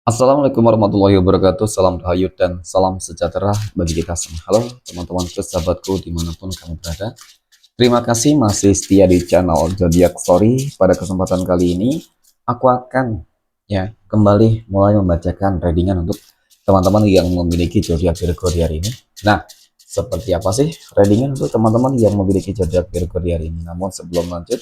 Assalamualaikum warahmatullahi wabarakatuh. Salam rahayu dan salam sejahtera bagi kita semua. Halo teman-teman sahabatku dimanapun kamu berada. Terima kasih masih setia di channel Zodiac Story. Pada kesempatan kali ini aku akan kembali mulai membacakan readingan untuk teman-teman yang memiliki zodiak Virgo di hari ini. Nah, seperti apa sih readingan untuk teman-teman yang memiliki zodiak Virgo di hari ini? Namun sebelum lanjut,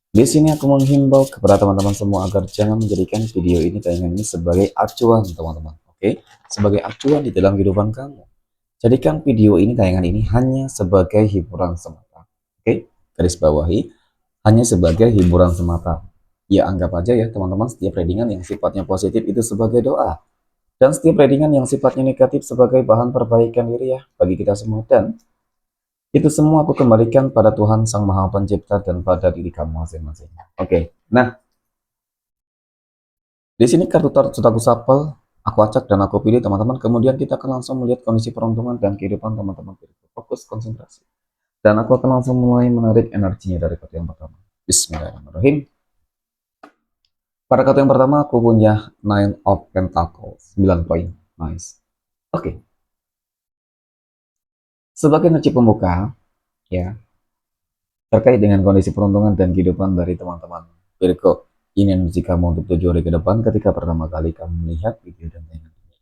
di sini aku menghimbau kepada teman-teman semua agar jangan menjadikan video ini tayangan ini sebagai acuan teman-teman. Oke, sebagai acuan di dalam kehidupan kamu. Jadikan video ini tayangan ini hanya sebagai hiburan semata. Oke, garis bawahi hanya sebagai hiburan semata. Ya anggap aja ya teman-teman setiap readingan yang sifatnya positif itu sebagai doa. Dan setiap readingan yang sifatnya negatif sebagai bahan perbaikan diri ya bagi kita semua. Dan itu semua aku kembalikan pada Tuhan Sang Maha Pencipta dan pada diri kamu masing-masing. Oke, nah di sini kartu tarot sudah aku sapel, aku acak dan aku pilih teman-teman. Kemudian kita akan langsung melihat kondisi peruntungan dan kehidupan teman-teman. Fokus konsentrasi. Dan aku akan langsung mulai menarik energinya dari kartu yang pertama. Bismillahirrahmanirrahim. Pada kartu yang pertama aku punya Nine of Pentacles, 9 poin. Nice. Oke. Sebagai energi pembuka, ya, terkait dengan kondisi peruntungan dan kehidupan dari teman-teman Virgo. Ini energi kamu untuk 7 hari ke depan ketika pertama kali kamu melihat video dan tayangan ini.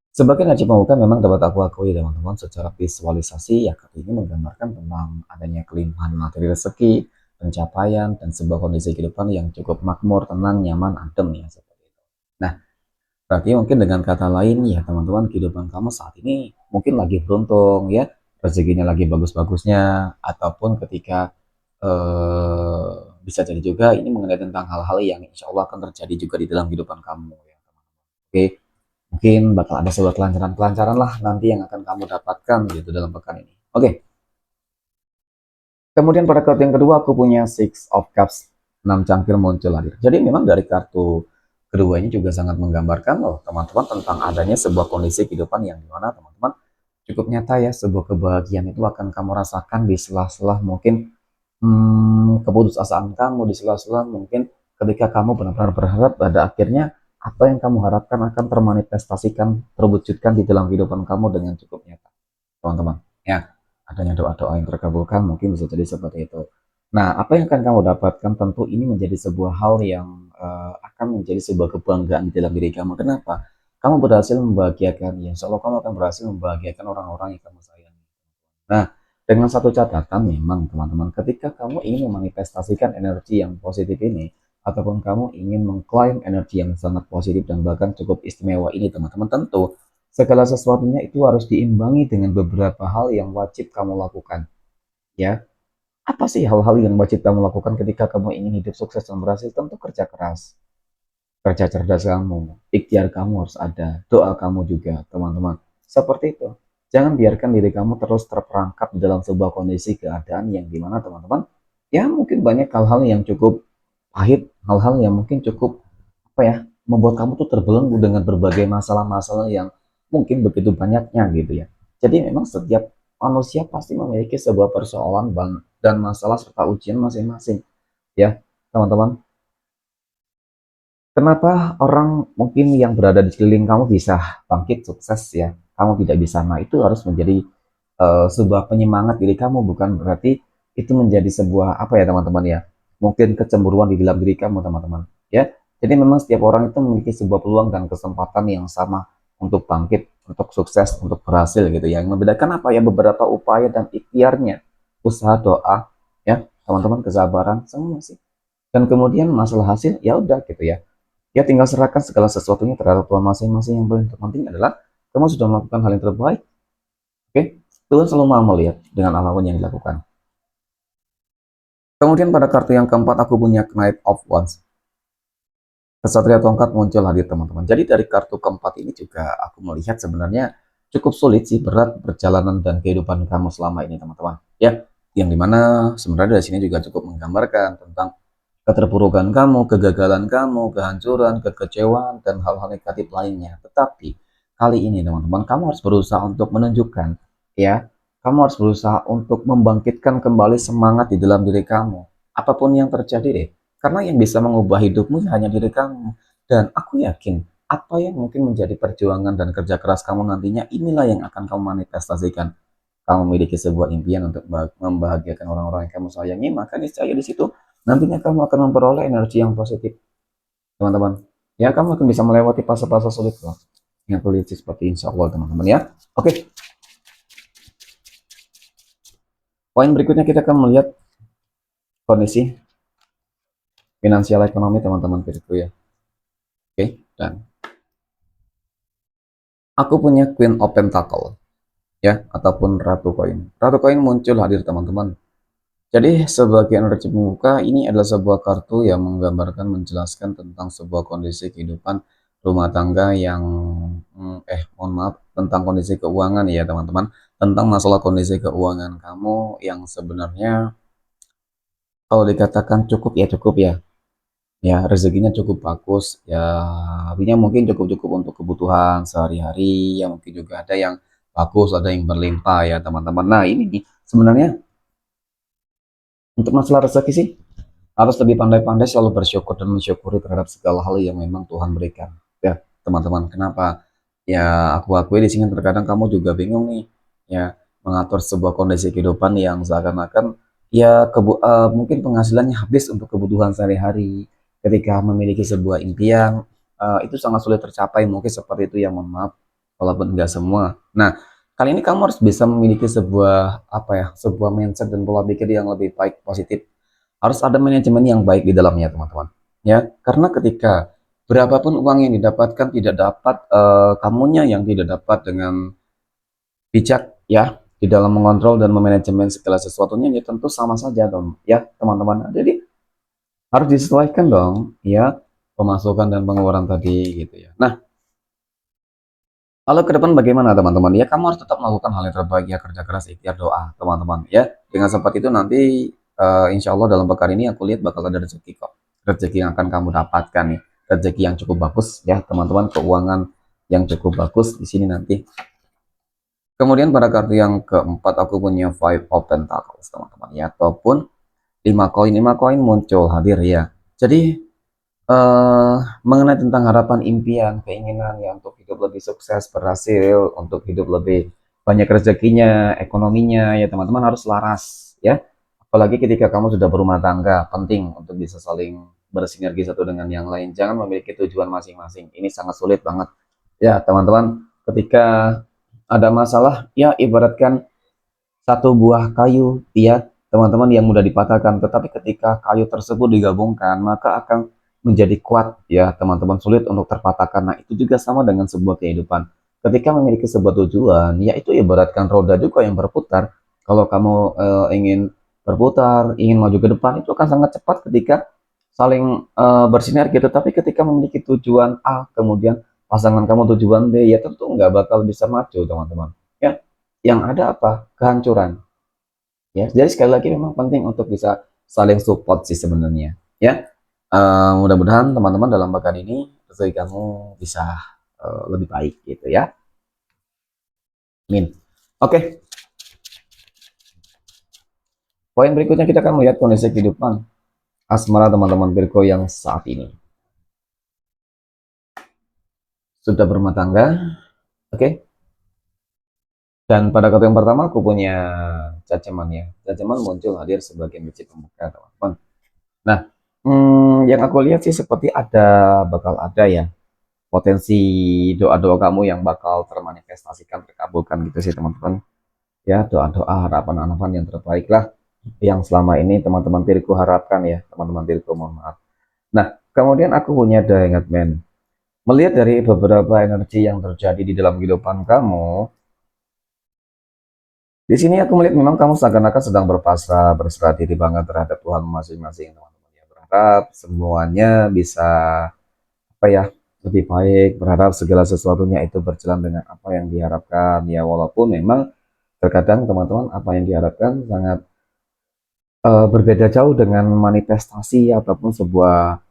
Sebagai energi pembuka memang dapat aku akui teman-teman secara visualisasi ya kartu ini menggambarkan tentang adanya kelimpahan materi rezeki, pencapaian, dan sebuah kondisi kehidupan yang cukup makmur, tenang, nyaman, adem ya seperti itu. Nah, berarti mungkin dengan kata lain ya teman-teman kehidupan kamu saat ini mungkin lagi beruntung ya, rezekinya lagi bagus-bagusnya, ataupun ketika bisa jadi juga ini mengenai tentang hal-hal yang insya Allah akan terjadi juga di dalam kehidupan kamu ya teman-teman. Oke, mungkin bakal ada sebuah kelancaran-kelancaran lah nanti yang akan kamu dapatkan gitu dalam pekan ini. Oke, kemudian pada kartu yang kedua aku punya Six of Cups, 6 cangkir muncul hadir. Jadi memang dari kartu kedua ini juga sangat menggambarkan loh teman-teman tentang adanya sebuah kondisi kehidupan yang dimana teman-teman cukup nyata ya, sebuah kebahagiaan itu akan kamu rasakan di sela-sela mungkin keputusasaan kamu, di sela-sela mungkin ketika kamu benar-benar berharap pada akhirnya apa yang kamu harapkan akan termanifestasikan, terwujudkan di dalam kehidupan kamu dengan cukup nyata, teman-teman. Ya, adanya doa-doa yang terkabulkan mungkin bisa jadi seperti itu. Nah, apa yang akan kamu dapatkan tentu ini menjadi sebuah hal yang akan menjadi sebuah kebanggaan di dalam diri kamu. Kenapa? Kamu berhasil membahagiakan, ya insya Allah kamu akan berhasil membahagiakan orang-orang yang kamu sayangi. Nah, dengan satu catatan memang teman-teman, ketika kamu ingin memanifestasikan energi yang positif ini, ataupun kamu ingin mengklaim energi yang sangat positif dan bahkan cukup istimewa ini teman-teman, tentu segala sesuatunya itu harus diimbangi dengan beberapa hal yang wajib kamu lakukan. Ya, apa sih hal-hal yang wajib kamu lakukan ketika kamu ingin hidup sukses dan berhasil? Tentu kerja keras, kerja cerdas kamu, ikhtiar kamu harus ada, doa kamu juga, teman-teman. Seperti itu. Jangan biarkan diri kamu terus terperangkap di dalam sebuah kondisi keadaan yang dimana teman-teman, ya mungkin banyak hal-hal yang cukup pahit, hal-hal yang mungkin cukup apa ya, membuat kamu tuh terbelenggu dengan berbagai masalah-masalah yang mungkin begitu banyaknya gitu ya. Jadi memang setiap manusia pasti memiliki sebuah persoalan dan masalah serta ujian masing-masing ya, teman-teman. Kenapa orang mungkin yang berada di sekeliling kamu bisa bangkit sukses ya, kamu tidak bisa? Nah, itu harus menjadi sebuah penyemangat diri kamu, bukan berarti itu menjadi sebuah apa ya teman-teman ya, mungkin kecemburuan di dalam diri kamu teman-teman ya. Jadi memang setiap orang itu memiliki sebuah peluang dan kesempatan yang sama untuk bangkit, untuk sukses, untuk berhasil gitu ya. Yang membedakan apa ya, beberapa upaya dan ikhtiarnya, usaha, doa ya teman-teman, kesabaran semua sih. Dan kemudian masalah hasil ya udah gitu ya. Ya tinggal serahkan segala sesuatunya terhadap Tuhan masing-masing. Yang paling terpenting adalah kamu sudah melakukan hal yang terbaik. Oke, Tuhan selalu mau melihat dengan apapun yang dilakukan. Kemudian pada kartu yang keempat aku punya Knight of Wands. Kesatria tongkat muncul hadir teman-teman. Jadi dari kartu keempat ini juga aku melihat sebenarnya cukup sulit sih, berat perjalanan dan kehidupan kamu selama ini teman-teman. Ya, yang dimana sebenarnya dari sini juga cukup menggambarkan tentang keterpurukan kamu, kegagalan kamu, kehancuran, kekecewaan, dan hal-hal negatif lainnya. Tetapi kali ini teman-teman, kamu harus berusaha untuk menunjukkan, ya, kamu harus berusaha untuk membangkitkan kembali semangat di dalam diri kamu. Apapun yang terjadi deh, karena yang bisa mengubah hidupmu hanya diri kamu. Dan aku yakin, apa yang mungkin menjadi perjuangan dan kerja keras kamu nantinya, inilah yang akan kamu manifestasikan. Kamu memiliki sebuah impian untuk membahagiakan orang-orang yang kamu sayangi, maka niscaya di situ nantinya kamu akan memperoleh energi yang positif, teman-teman. Ya, kamu akan bisa melewati fase-fase sulit loh. Yang sulit seperti insya Allah, teman-teman ya. Oke, poin berikutnya kita akan melihat kondisi finansial ekonomi teman-teman Virgo ya. Oke, dan aku punya Queen of Pentacle ya, ataupun Ratu Koin. Ratu Koin muncul hadir teman-teman. Jadi sebagai energi pembuka, ini adalah sebuah kartu yang menggambarkan, menjelaskan tentang sebuah kondisi kehidupan rumah tangga yang mohon maaf, tentang kondisi keuangan ya teman-teman, tentang masalah kondisi keuangan kamu yang sebenarnya kalau dikatakan cukup ya cukup ya, ya rezekinya cukup bagus ya, artinya mungkin cukup-cukup untuk kebutuhan sehari-hari ya, mungkin juga ada yang bagus, ada yang berlimpah ya teman-teman. Nah ini nih sebenarnya untuk masalah rezeki sih harus lebih pandai-pandai selalu bersyukur dan mensyukuri terhadap segala hal yang memang Tuhan berikan ya teman-teman. Kenapa ya, aku akui di sini terkadang kamu juga bingung nih ya, mengatur sebuah kondisi kehidupan yang seakan-akan ya mungkin penghasilannya habis untuk kebutuhan sehari-hari. Ketika memiliki sebuah impian itu sangat sulit tercapai, mungkin seperti itu ya, mohon maaf walaupun enggak semua. Nah, kali ini kamu harus bisa memiliki sebuah apa ya, sebuah mindset dan pola pikir yang lebih baik, positif. Harus ada manajemen yang baik di dalamnya, teman-teman. Ya, karena ketika berapapun uang yang didapatkan tidak dapat kamunya yang tidak dapat dengan bijak ya di dalam mengontrol dan memanajemen segala sesuatunya, ya tentu sama saja dong ya teman-teman. Jadi harus disesuaikan dong ya, pemasukan dan pengeluaran tadi gitu ya. Nah, kalau ke depan bagaimana teman-teman? Ya kamu harus tetap melakukan hal yang terbaik ya, kerja keras, ikhtiar, doa teman-teman ya. Dengan seperti itu nanti insya Allah dalam pekan ini aku lihat bakal ada rezeki kok. Rezeki yang akan kamu dapatkan nih. Rezeki yang cukup bagus ya teman-teman. Keuangan yang cukup bagus di sini nanti. Kemudian pada kartu yang keempat aku punya Five of Pentacles teman-teman ya. Ataupun 5 koin muncul hadir ya. Jadi mengenai tentang harapan, impian, keinginan ya untuk hidup lebih sukses, berhasil, untuk hidup lebih banyak rezekinya, ekonominya ya teman-teman harus laras ya. Apalagi ketika kamu sudah berumah tangga, penting untuk bisa saling bersinergi satu dengan yang lain. Jangan memiliki tujuan masing-masing. Ini sangat sulit banget ya teman-teman. Ketika ada masalah ya ibaratkan satu buah kayu ya teman-teman yang mudah dipatahkan, tetapi ketika kayu tersebut digabungkan maka akan menjadi kuat ya teman-teman, sulit untuk terpatahkan. Nah itu juga sama dengan sebuah kehidupan, ketika memiliki sebuah tujuan ya itu ibaratkan roda juga yang berputar. Kalau kamu ingin berputar, ingin maju ke depan, itu akan sangat cepat ketika saling bersinergi. Tetapi ketika memiliki tujuan A kemudian pasangan kamu tujuan B, ya tentu nggak bakal bisa maju teman-teman ya. Yang ada apa? Kehancuran ya. Jadi sekali lagi memang penting untuk bisa saling support sih sebenarnya ya. Mudah-mudahan teman-teman dalam pekan ini rezeki kamu bisa lebih baik gitu ya, amin. Oke, poin berikutnya kita akan melihat kondisi kehidupan asmara teman-teman Virgo yang saat ini sudah berumah tangga. Oke, dan pada kartu yang pertama aku punya caceman ya. Caceman muncul hadir sebagai energi pembuka teman-teman. Nah, yang aku lihat sih seperti bakal ada ya potensi doa-doa kamu yang bakal termanifestasikan, terkabulkan gitu sih teman-teman ya. Doa-doa, harapan-harapan yang terbaik lah yang selama ini teman-teman Virgo harapkan ya teman-teman Virgo, mohon maaf. Nah kemudian aku punya The Hanged Man. Melihat dari beberapa energi yang terjadi di dalam kehidupan kamu, di sini aku melihat memang kamu seakan-akan sedang berpasrah, berserah diri banget terhadap Tuhan masing-masing teman-teman ya. Berharap semuanya bisa apa ya, lebih baik, berharap segala sesuatunya itu berjalan dengan apa yang diharapkan ya, walaupun memang terkadang teman-teman apa yang diharapkan sangat berbeda jauh dengan manifestasi ataupun sebuah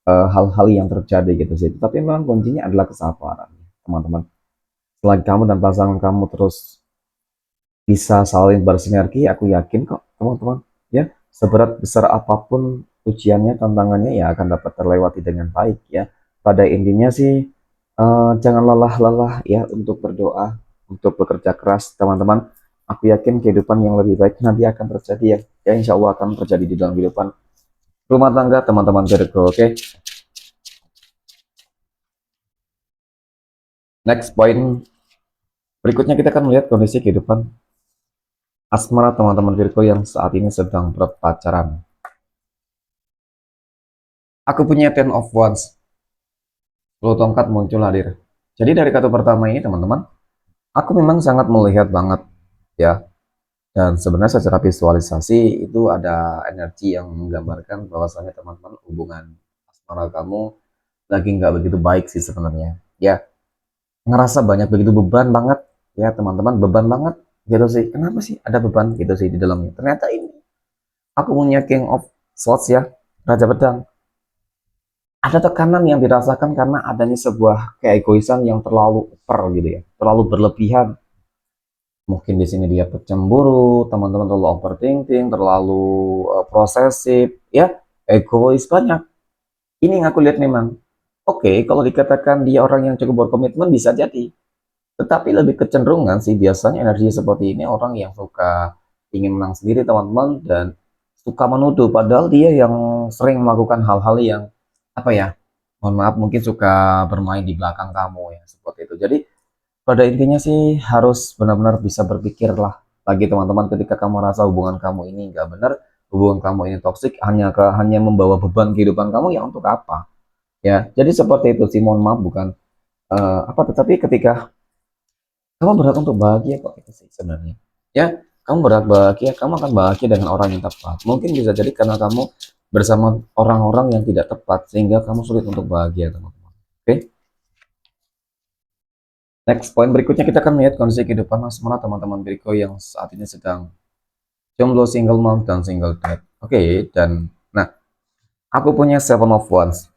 hal-hal yang terjadi gitu sih. Tapi memang kuncinya adalah kesabaran teman-teman. Selagi kamu dan pasangan kamu terus bisa saling bersinergi, aku yakin kok teman-teman ya, seberat besar apapun ujiannya, tantangannya ya akan dapat terlewati dengan baik ya. Pada intinya sih Jangan lelah-lelah ya untuk berdoa, untuk bekerja keras, teman-teman. Aku yakin kehidupan yang lebih baik nanti akan terjadi ya. Ya, insya Allah akan terjadi di dalam kehidupan rumah tangga teman-teman Virgo. Oke. Next point berikutnya kita akan melihat kondisi kehidupan asmara teman-teman Virgo yang saat ini sedang berpacaran. Aku punya Ten of Wands. 10 tongkat muncul hadir. Jadi dari kata pertama ini teman-teman, aku memang sangat melihat banget ya. Dan sebenarnya secara visualisasi itu ada energi yang menggambarkan bahwasanya teman-teman hubungan asmara kamu lagi nggak begitu baik sih sebenarnya. Ya, ngerasa banyak begitu beban banget ya teman-teman, beban banget gitu sih. Kenapa sih ada beban gitu sih di dalamnya? Ternyata ini aku punya King of Swords ya, Raja Pedang. Ada tekanan yang dirasakan karena adanya sebuah keegoisan yang terlalu over gitu ya, terlalu berlebihan. Mungkin di sini dia cemburu, teman-teman terlalu overthinking, terlalu posesif, ya, egois banyak. Ini yang aku lihat memang. Oke, kalau dikatakan dia orang yang cukup berkomitmen bisa jadi. Tetapi lebih kecenderungan sih biasanya energi seperti ini orang yang suka ingin menang sendiri teman-teman dan suka menuduh padahal dia yang sering melakukan hal-hal yang apa ya? Mohon maaf mungkin suka bermain di belakang kamu ya seperti itu. Jadi pada intinya sih harus benar-benar bisa berpikirlah lagi teman-teman ketika kamu rasa hubungan kamu ini nggak benar, hubungan kamu ini toksik hanya membawa beban kehidupan kamu ya untuk apa? Ya, jadi seperti itu sih mohon maaf bukan apa tetapi ketika kamu berhak untuk bahagia kok itu sih sebenarnya. Ya, kamu berhak bahagia, kamu akan bahagia dengan orang yang tepat. Mungkin bisa jadi karena kamu bersama orang-orang yang tidak tepat sehingga kamu sulit untuk bahagia, teman-teman. Oke. Next point berikutnya kita akan melihat kondisi kehidupan asmara teman-teman Virgo yang saat ini sedang jomblo, single mom dan single dad. Oke, dan nah, aku punya Seven of Wands.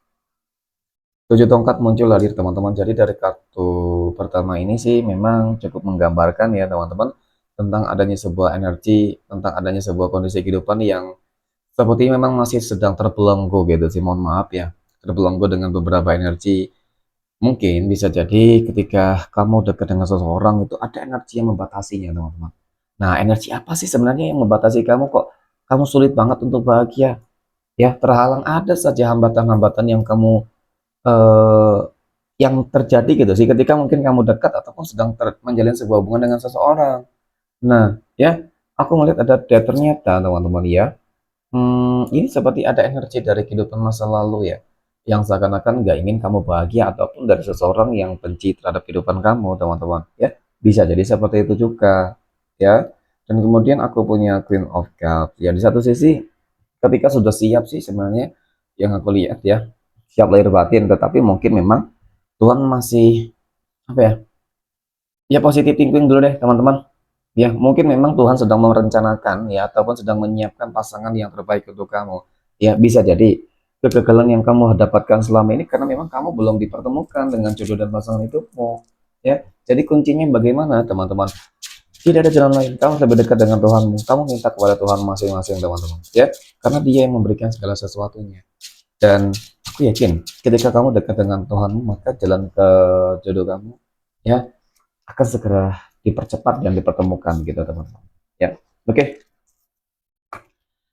7 tongkat muncul hadir teman-teman. Jadi dari kartu pertama ini sih memang cukup menggambarkan ya teman-teman tentang adanya sebuah energi, tentang adanya sebuah kondisi kehidupan yang seperti memang masih sedang terbelenggu gitu sih. Mohon maaf ya, terbelenggu dengan beberapa energi. Mungkin bisa jadi ketika kamu dekat dengan seseorang itu ada energi yang membatasinya teman-teman. Nah, energi apa sih sebenarnya yang membatasi kamu kok? Kamu sulit banget untuk bahagia. Ya, terhalang ada saja hambatan-hambatan yang kamu eh, yang terjadi gitu sih ketika mungkin kamu dekat ataupun sedang menjalin sebuah hubungan dengan seseorang. Nah, ya, aku melihat ada dia ternyata teman-teman ya. Ini seperti ada energi dari kehidupan masa lalu ya, yang seakan-akan nggak ingin kamu bahagia ataupun dari seseorang yang benci terhadap kehidupan kamu, teman-teman. Ya, bisa jadi seperti itu juga, ya. Dan kemudian aku punya Queen of Cups. Ya, di satu sisi ketika sudah siap sih sebenarnya yang aku lihat ya, siap lahir batin, tetapi mungkin memang Tuhan masih apa ya? Ya positif thinking dulu deh, teman-teman. Ya, mungkin memang Tuhan sedang merencanakan ya ataupun sedang menyiapkan pasangan yang terbaik untuk kamu. Ya, bisa jadi kegagalan yang kamu dapatkan selama ini karena memang kamu belum dipertemukan dengan jodoh dan pasangan hidupmu. Ya, jadi kuncinya bagaimana, teman-teman? Tidak ada jalan lain. Kamu lebih dekat dengan Tuhanmu. Kamu minta kepada Tuhan masing-masing, teman-teman. Ya, karena Dia yang memberikan segala sesuatunya. Dan aku yakin ketika kamu dekat dengan Tuhanmu, maka jalan ke jodoh kamu ya akan segera dipercepat dan dipertemukan gitu teman-teman. Ya, oke. Okay.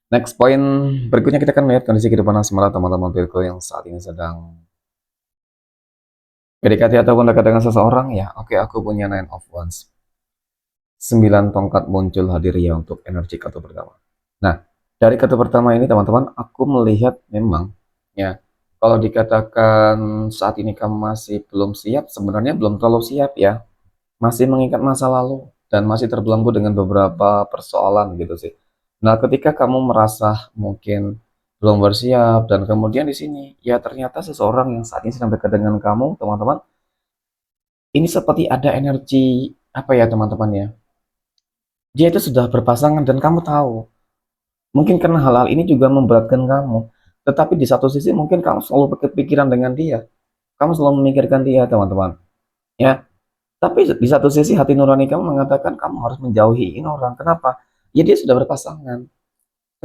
Next point berikutnya kita akan melihat kondisi kehidupan asmara teman-teman Virgo yang saat ini sedang PDKT ataupun dekat dengan seseorang ya. Oke, aku punya Nine of Wands. 9 tongkat muncul hadir ya untuk energi kartu pertama. Nah, dari kartu pertama ini teman-teman, aku melihat memang ya kalau dikatakan saat ini kamu masih belum siap, sebenarnya belum terlalu siap ya. Masih mengingat masa lalu dan masih terbelenggu dengan beberapa persoalan gitu sih. Nah, ketika kamu merasa mungkin belum bersiap dan kemudian di sini ya ternyata seseorang yang saat ini sedang dekat dengan kamu, teman-teman, ini seperti ada energi apa ya teman-teman ya? Dia itu sudah berpasangan dan kamu tahu. Mungkin karena hal-hal ini juga memberatkan kamu. Tetapi di satu sisi mungkin kamu selalu berpikiran dengan dia. Kamu selalu memikirkan dia, teman-teman. Ya, tapi di satu sisi hati nurani kamu mengatakan kamu harus menjauhi ini orang. Kenapa? Ya dia sudah berpasangan.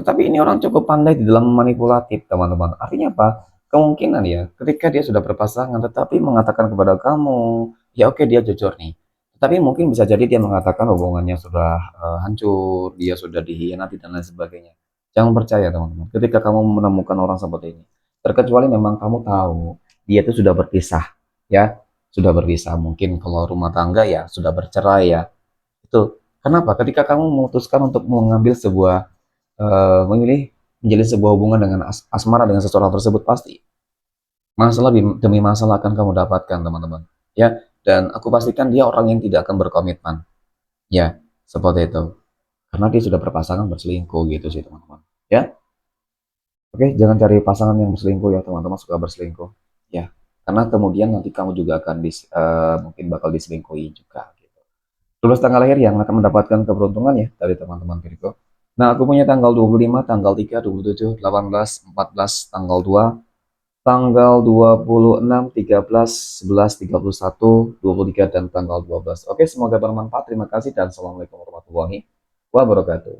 Tetapi ini orang cukup pandai di dalam manipulatif, teman-teman. Artinya apa? kemungkinan ya, ketika dia sudah berpasangan tetapi mengatakan kepada kamu, ya oke dia jujur nih. Tapi mungkin bisa jadi dia mengatakan hubungannya sudah hancur, dia sudah dikhianati dan lain sebagainya. Jangan percaya teman-teman. Ketika kamu menemukan orang seperti ini, terkecuali memang kamu tahu dia itu sudah berpisah, ya, sudah berpisah. Mungkin kalau rumah tangga ya sudah bercerai ya. Itu kenapa? Ketika kamu memutuskan untuk mengambil sebuah memilih menjalin sebuah hubungan dengan asmara dengan seseorang tersebut pasti masalah demi masalah akan kamu dapatkan teman-teman ya, dan aku pastikan dia orang yang tidak akan berkomitmen ya, seperti itu, karena dia sudah berpasangan berselingkuh gitu sih teman-teman ya. Oke, jangan cari pasangan yang berselingkuh ya teman-teman, suka berselingkuh ya, karena kemudian nanti kamu juga akan mungkin bakal diselingkuhi juga gitu. Terus tanggal lahir yang akan mendapatkan keberuntungan ya dari teman-teman Virgo. Nah, aku punya tanggal 25, tanggal 3, 27, 18, 14, tanggal 2, tanggal 26, 13, 11, 31, 23, dan tanggal 12. Oke, semoga bermanfaat. Terima kasih dan assalamualaikum warahmatullahi wabarakatuh.